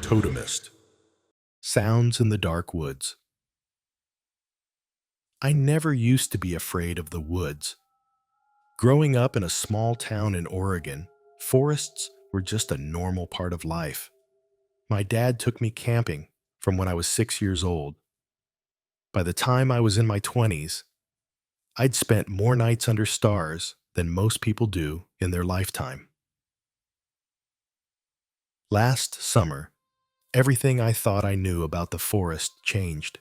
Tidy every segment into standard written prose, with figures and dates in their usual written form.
Totemist. Sounds in the dark woods. I never used to be afraid of the woods. Growing up in a small town in Oregon, forests were just a normal part of life. My dad took me camping from when I was 6 years old. By the time I was in my 20s, I'd spent more nights under stars than most people do in their lifetime. Last summer, everything I thought I knew about the forest changed.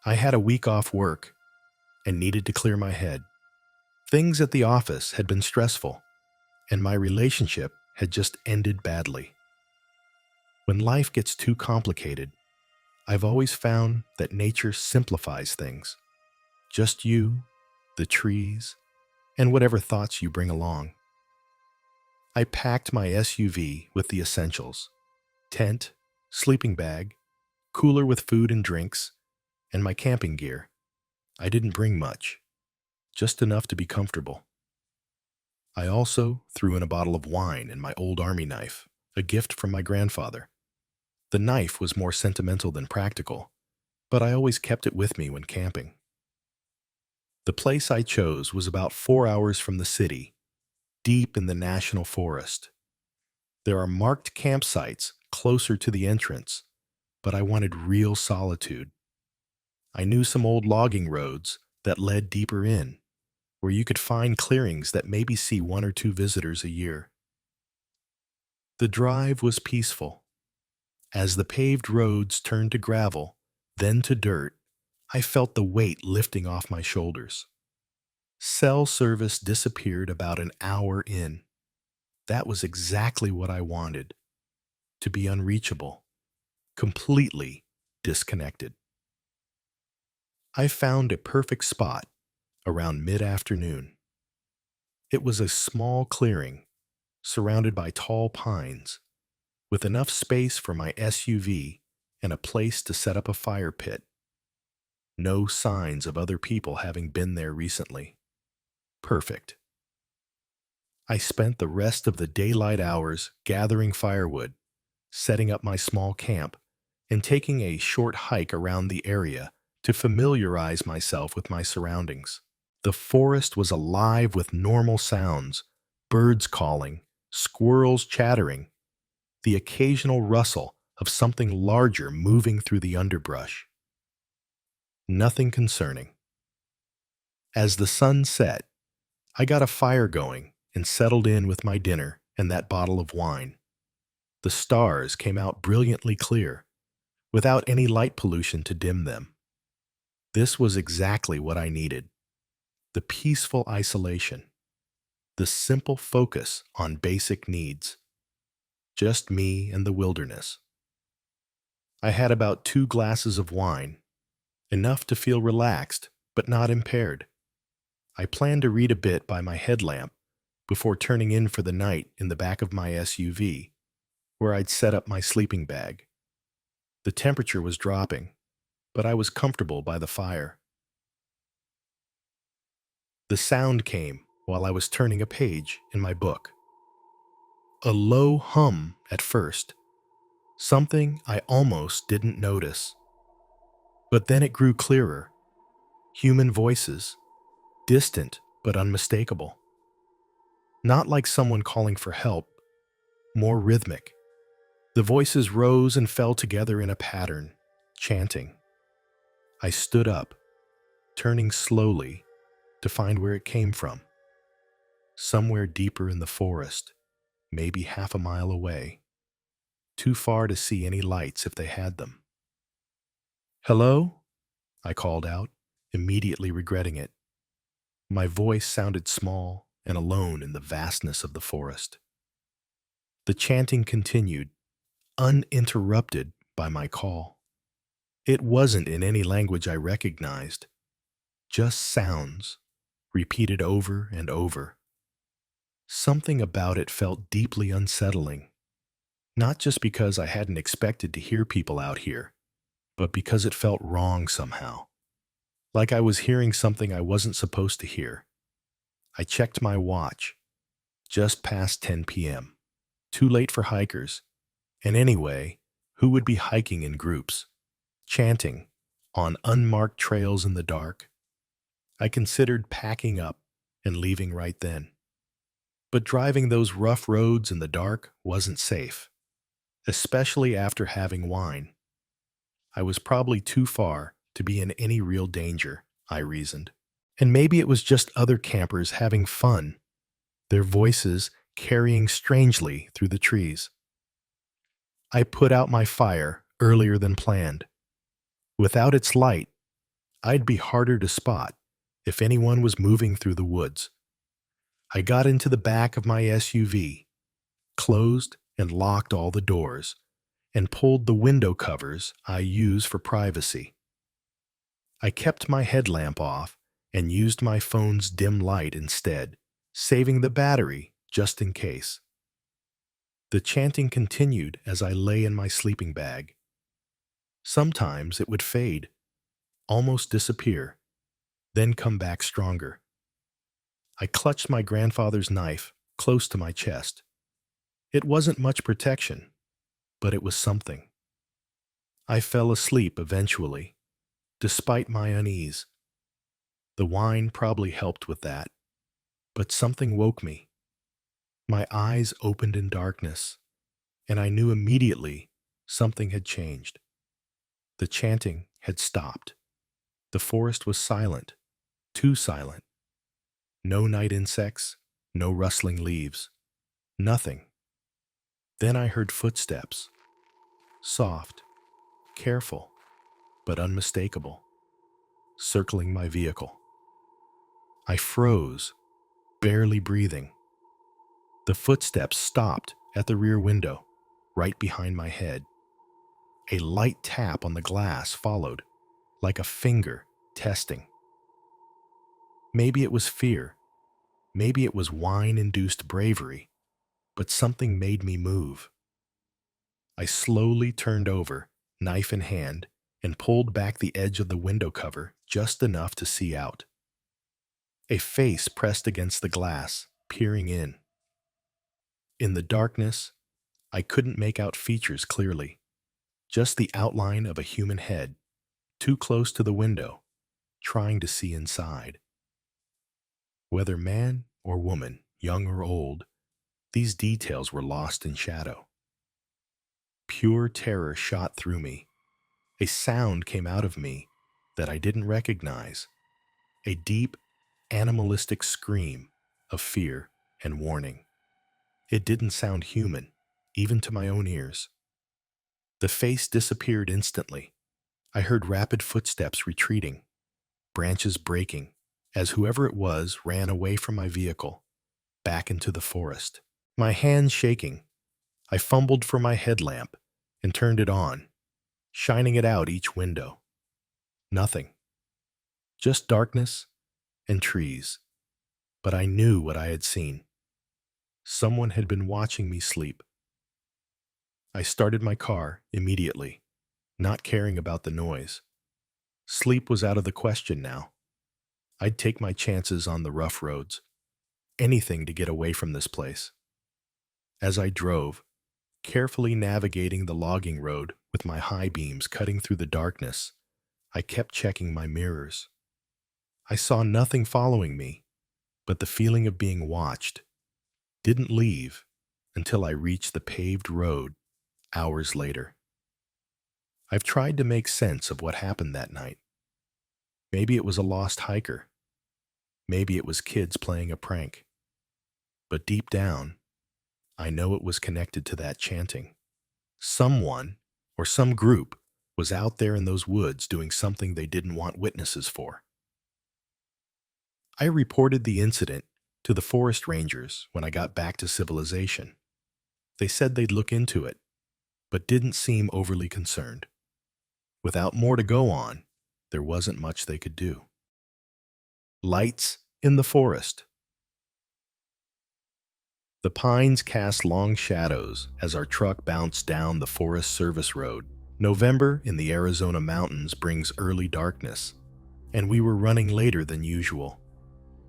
I had a week off work and needed to clear my head. Things at the office had been stressful, and my relationship had just ended badly. When life gets too complicated, I've always found that nature simplifies things. Just you, the trees, and whatever thoughts you bring along. I packed my SUV with the essentials: tent, sleeping bag, cooler with food and drinks, and my camping gear. I didn't bring much, just enough to be comfortable. I also threw in a bottle of wine and my old army knife, a gift from my grandfather. The knife was more sentimental than practical, but I always kept it with me when camping. The place I chose was about 4 hours from the city, deep in the national forest. There are marked campsites closer to the entrance, but I wanted real solitude. I knew some old logging roads that led deeper in, where you could find clearings that maybe see one or two visitors a year. The drive was peaceful. As the paved roads turned to gravel, then to dirt, I felt the weight lifting off my shoulders. Cell service disappeared about an hour in. That was exactly what I wanted: to be unreachable, completely disconnected. I found a perfect spot around mid-afternoon. It was a small clearing, surrounded by tall pines, with enough space for my SUV and a place to set up a fire pit. No signs of other people having been there recently. Perfect. I spent the rest of the daylight hours gathering firewood, setting up my small camp, and taking a short hike around the area to familiarize myself with my surroundings. The forest was alive with normal sounds: birds calling, squirrels chattering, the occasional rustle of something larger moving through the underbrush. Nothing concerning. As the sun set, I got a fire going and settled in with my dinner and that bottle of wine. The stars came out brilliantly clear, without any light pollution to dim them. This was exactly what I needed: the peaceful isolation, the simple focus on basic needs. Just me and the wilderness. I had about 2 glasses of wine, enough to feel relaxed but not impaired. I planned to read a bit by my headlamp before turning in for the night in the back of my SUV, where I'd set up my sleeping bag. The temperature was dropping, but I was comfortable by the fire. The sound came while I was turning a page in my book. A low hum at first, something I almost didn't notice. But then it grew clearer. Human voices, distant but unmistakable. Not like someone calling for help, more rhythmic. The voices rose and fell together in a pattern, chanting. I stood up, turning slowly to find where it came from. Somewhere deeper in the forest, maybe half a mile away. Too far to see any lights if they had them. "Hello?" I called out, immediately regretting it. My voice sounded small and alone in the vastness of the forest. The chanting continued, uninterrupted by my call. It wasn't in any language I recognized, just sounds, repeated over and over. Something about it felt deeply unsettling, not just because I hadn't expected to hear people out here, but because it felt wrong somehow. Like I was hearing something I wasn't supposed to hear. I checked my watch. Just past 10 p.m. Too late for hikers, And anyway, who would be hiking in groups, chanting, on unmarked trails in the dark? I considered packing up and leaving right then. But driving those rough roads in the dark wasn't safe, especially after having wine. I was probably too far to be in any real danger, I reasoned. And maybe it was just other campers having fun, their voices carrying strangely through the trees. I put out my fire earlier than planned. Without its light, I'd be harder to spot if anyone was moving through the woods. I got into the back of my SUV, closed and locked all the doors, and pulled the window covers I use for privacy. I kept my headlamp off and used my phone's dim light instead, saving the battery just in case. The chanting continued as I lay in my sleeping bag. Sometimes it would fade, almost disappear, then come back stronger. I clutched my grandfather's knife close to my chest. It wasn't much protection, but it was something. I fell asleep eventually, despite my unease. The wine probably helped with that, but something woke me. My eyes opened in darkness, and I knew immediately something had changed. The chanting had stopped. The forest was silent, too silent. No night insects, no rustling leaves, nothing. Then I heard footsteps, soft, careful, but unmistakable, circling my vehicle. I froze, barely breathing. The footsteps stopped at the rear window, right behind my head. A light tap on the glass followed, like a finger testing. Maybe it was fear. Maybe it was wine-induced bravery, but something made me move. I slowly turned over, knife in hand, and pulled back the edge of the window cover just enough to see out. A face pressed against the glass, peering in. In the darkness, I couldn't make out features clearly, just the outline of a human head, too close to the window, trying to see inside. Whether man or woman, young or old, these details were lost in shadow. Pure terror shot through me. A sound came out of me that I didn't recognize, a deep, animalistic scream of fear and warning. It didn't sound human, even to my own ears. The face disappeared instantly. I heard rapid footsteps retreating, branches breaking, as whoever it was ran away from my vehicle, back into the forest. My hands shaking, I fumbled for my headlamp and turned it on, shining it out each window. Nothing. Just darkness and trees. But I knew what I had seen. Someone had been watching me sleep. I started my car immediately, not caring about the noise. Sleep was out of the question now. I'd take my chances on the rough roads. Anything to get away from this place. As I drove, carefully navigating the logging road with my high beams cutting through the darkness, I kept checking my mirrors. I saw nothing following me, but the feeling of being watched didn't leave until I reached the paved road hours later. I've tried to make sense of what happened that night. Maybe it was a lost hiker. Maybe it was kids playing a prank. But deep down, I know it was connected to that chanting. Someone, or some group, was out there in those woods doing something they didn't want witnesses for. I reported the incident to the forest rangers when I got back to civilization. They said they'd look into it, but didn't seem overly concerned. Without more to go on, there wasn't much they could do. Lights in the forest. The pines cast long shadows as our truck bounced down the Forest Service road. November in the Arizona mountains brings early darkness, and we were running later than usual.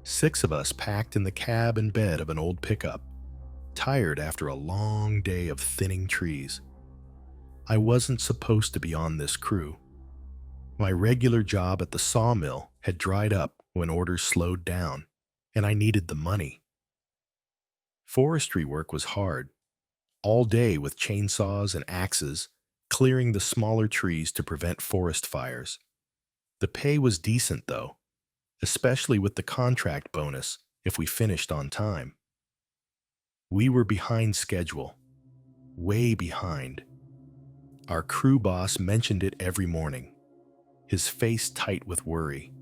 6 of us packed in the cab and bed of an old pickup, tired after a long day of thinning trees. I wasn't supposed to be on this crew. My regular job at the sawmill had dried up when orders slowed down, and I needed the money. Forestry work was hard, all day with chainsaws and axes, clearing the smaller trees to prevent forest fires. The pay was decent, though, especially with the contract bonus if we finished on time. We were behind schedule, way behind. Our crew boss mentioned it every morning, his face tight with worry.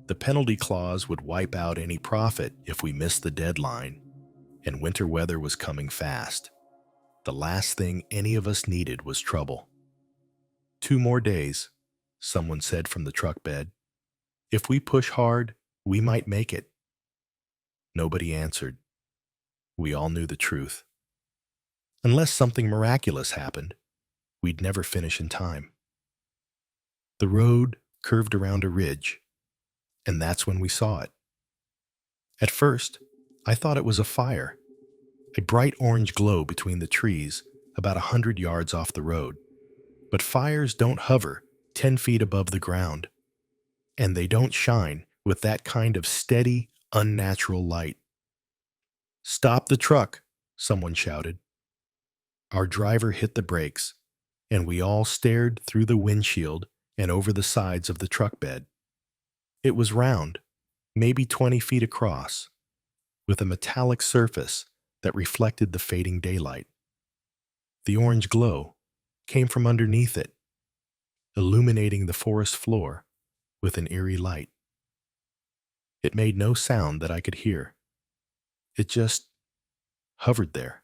The penalty clause would wipe out any profit if we missed the deadline, and winter weather was coming fast. The last thing any of us needed was trouble. 2 more days, someone said from the truck bed. If we push hard, we might make it. Nobody answered. We all knew the truth. Unless something miraculous happened, we'd never finish in time. The road curved around a ridge, and that's when we saw it. At first, I thought it was a fire, a bright orange glow between the trees about 100 yards off the road. But fires don't hover 10 feet above the ground, and they don't shine with that kind of steady, unnatural light. "Stop the truck," someone shouted. Our driver hit the brakes, and we all stared through the windshield and over the sides of the truck bed. It was round, maybe 20 feet across, with a metallic surface that reflected the fading daylight. The orange glow came from underneath it, illuminating the forest floor with an eerie light. It made no sound that I could hear. It just hovered there,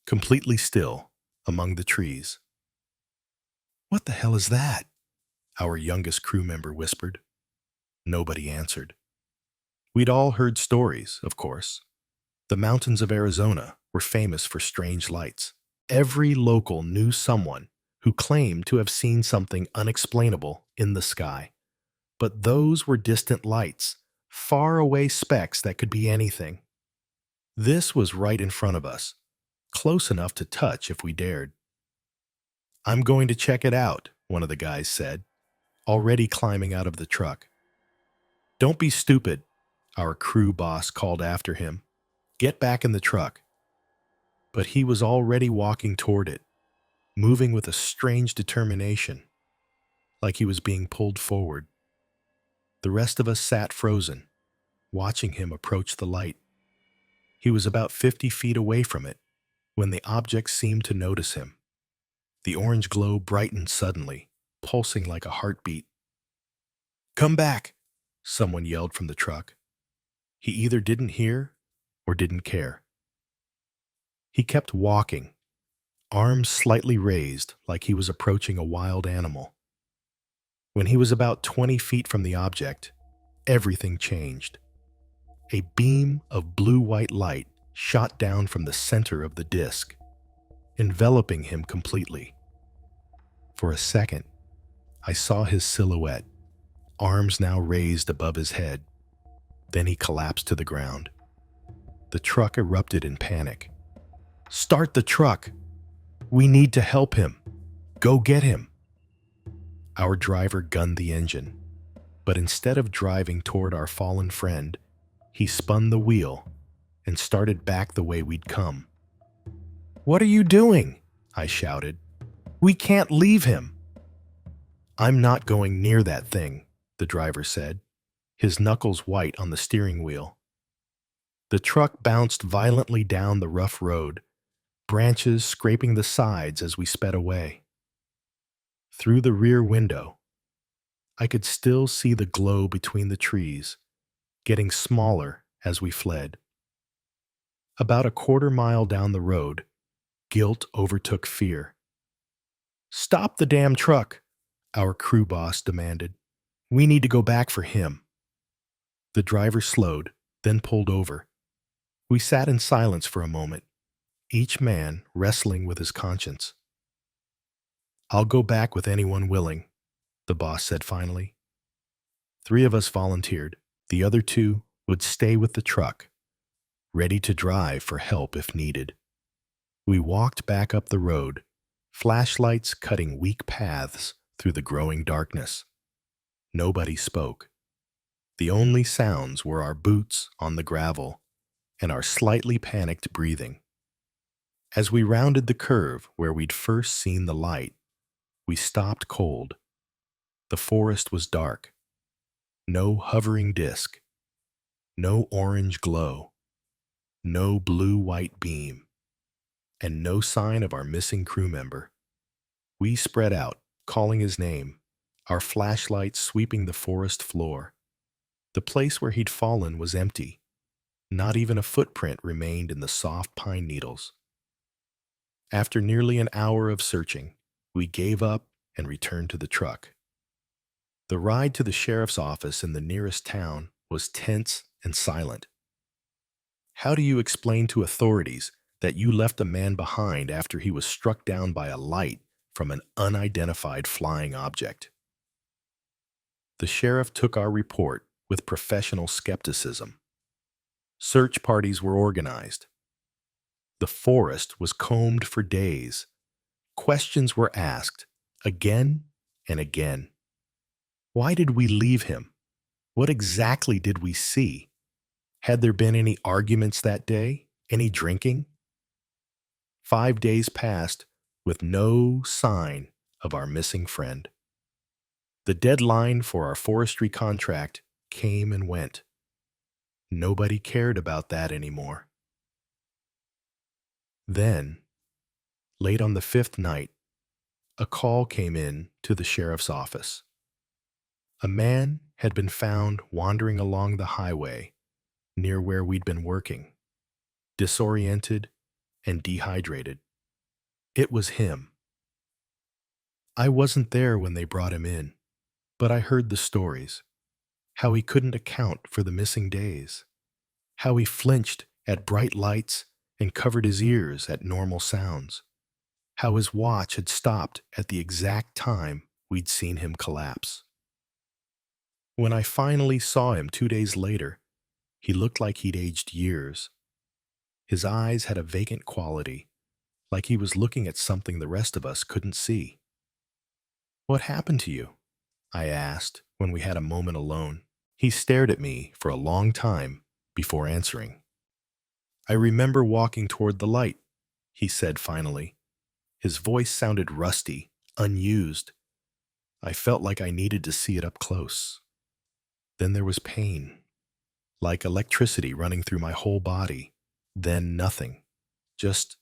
completely still among the trees. "What the hell is that?" our youngest crew member whispered. Nobody answered. We'd all heard stories, of course. The mountains of Arizona were famous for strange lights. Every local knew someone who claimed to have seen something unexplainable in the sky. But those were distant lights, far away specks that could be anything. This was right in front of us, close enough to touch if we dared. "I'm going to check it out," one of the guys said, already climbing out of the truck. "Don't be stupid," our crew boss called after him. "Get back in the truck." But he was already walking toward it, moving with a strange determination, like he was being pulled forward. The rest of us sat frozen, watching him approach the light. He was about 50 feet away from it when the object seemed to notice him. The orange glow brightened suddenly, pulsing like a heartbeat. "Come back," someone yelled from the truck. He either didn't hear or didn't care. He kept walking, arms slightly raised like he was approaching a wild animal. When he was about 20 feet from the object, everything changed. A beam of blue-white light shot down from the center of the disc, enveloping him completely. For a second, I saw his silhouette, arms now raised above his head. Then he collapsed to the ground. The truck erupted in panic. "Start the truck! We need to help him! Go get him!" Our driver gunned the engine, but instead of driving toward our fallen friend, he spun the wheel and started back the way we'd come. "What are you doing?" I shouted. "We can't leave him." "I'm not going near that thing," the driver said, his knuckles white on the steering wheel. The truck bounced violently down the rough road, branches scraping the sides as we sped away. Through the rear window, I could still see the glow between the trees, getting smaller as we fled. About a quarter-mile down the road, guilt overtook fear. "Stop the damn truck," our crew boss demanded. "We need to go back for him." The driver slowed, then pulled over. We sat in silence for a moment, each man wrestling with his conscience. "I'll go back with anyone willing," the boss said finally. 3 of us volunteered. The other 2 would stay with the truck, ready to drive for help if needed. We walked back up the road, flashlights cutting weak paths through the growing darkness. Nobody spoke. The only sounds were our boots on the gravel and our slightly panicked breathing. As we rounded the curve where we'd first seen the light, we stopped cold. The forest was dark. No hovering disk. No orange glow. No blue-white beam. And no sign of our missing crew member. We spread out, calling his name, our flashlights sweeping the forest floor. The place where he'd fallen was empty. Not even a footprint remained in the soft pine needles. After nearly an hour of searching, we gave up and returned to the truck. The ride to the sheriff's office in the nearest town was tense and silent. How do you explain to authorities that you left a man behind after he was struck down by a light from an unidentified flying object? The sheriff took our report with professional skepticism. Search parties were organized. The forest was combed for days. Questions were asked, again and again. Why did we leave him? What exactly did we see? Had there been any arguments that day? Any drinking? 5 days passed with no sign of our missing friend. The deadline for our forestry contract came and went. Nobody cared about that anymore. Then, late on the 5th night, a call came in to the sheriff's office. A man had been found wandering along the highway near where we'd been working, disoriented and dehydrated. It was him. I wasn't there when they brought him in, but I heard the stories. How he couldn't account for the missing days. How he flinched at bright lights and covered his ears at normal sounds. How his watch had stopped at the exact time we'd seen him collapse. When I finally saw him 2 days later, he looked like he'd aged years. His eyes had a vacant quality, like he was looking at something the rest of us couldn't see. "What happened to you?" I asked when we had a moment alone. He stared at me for a long time before answering. "I remember walking toward the light," he said finally. His voice sounded rusty, unused. I felt like I needed to see it up close. Then there was pain, like electricity running through my whole body. Then nothing, just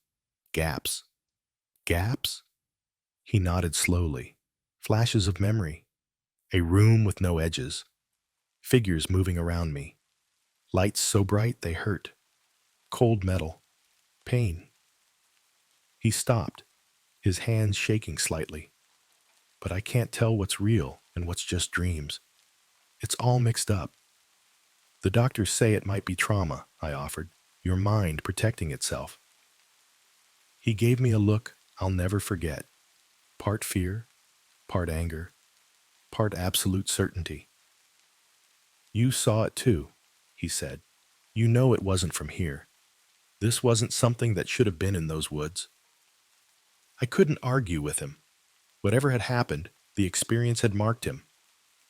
gaps. Gaps? He nodded slowly. Flashes of memory. A room with no edges. Figures moving around me. Lights so bright they hurt. Cold metal. Pain. He stopped, his hands shaking slightly. But I can't tell what's real and what's just dreams. It's all mixed up. The doctors say it might be trauma, I offered, your mind protecting itself. He gave me a look I'll never forget. Part fear, part anger, part absolute certainty. "You saw it too," he said. "You know it wasn't from here. This wasn't something that should have been in those woods." I couldn't argue with him. Whatever had happened, the experience had marked him.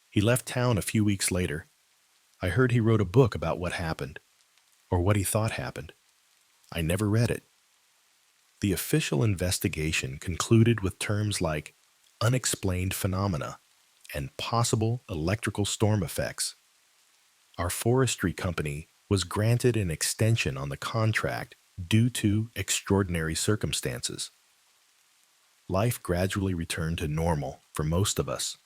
He left town a few weeks later. I heard he wrote a book about what happened, or what he thought happened. I never read it. The official investigation concluded with terms like unexplained phenomena and possible electrical storm effects. Our forestry company was granted an extension on the contract due to extraordinary circumstances. Life gradually returned to normal for most of us.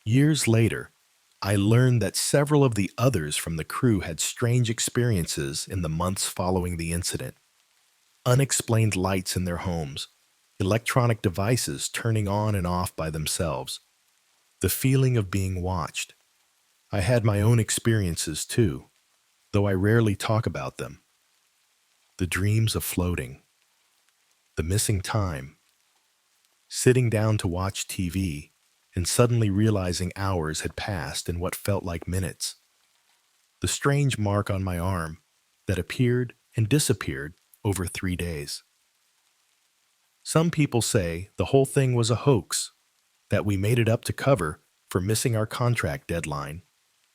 Years later, I learned that several of the others from the crew had strange experiences in the months following the incident. Unexplained lights in their homes, electronic devices turning on and off by themselves, the feeling of being watched. I had my own experiences too, though I rarely talk about them. The dreams of floating, the missing time, sitting down to watch TV and suddenly realizing hours had passed in what felt like minutes. The strange mark on my arm that appeared and disappeared over 3 days. Some people say the whole thing was a hoax, that we made it up to cover for missing our contract deadline,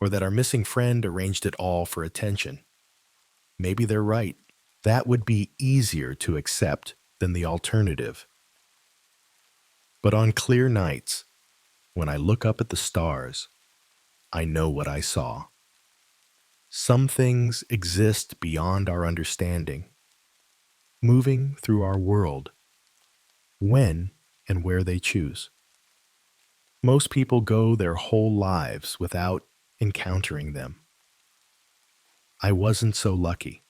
or that our missing friend arranged it all for attention. Maybe they're right. That would be easier to accept than the alternative. But on clear nights, when I look up at the stars, I know what I saw. Some things exist beyond our understanding, moving through our world, when and where they choose. Most people go their whole lives without encountering them. I wasn't so lucky.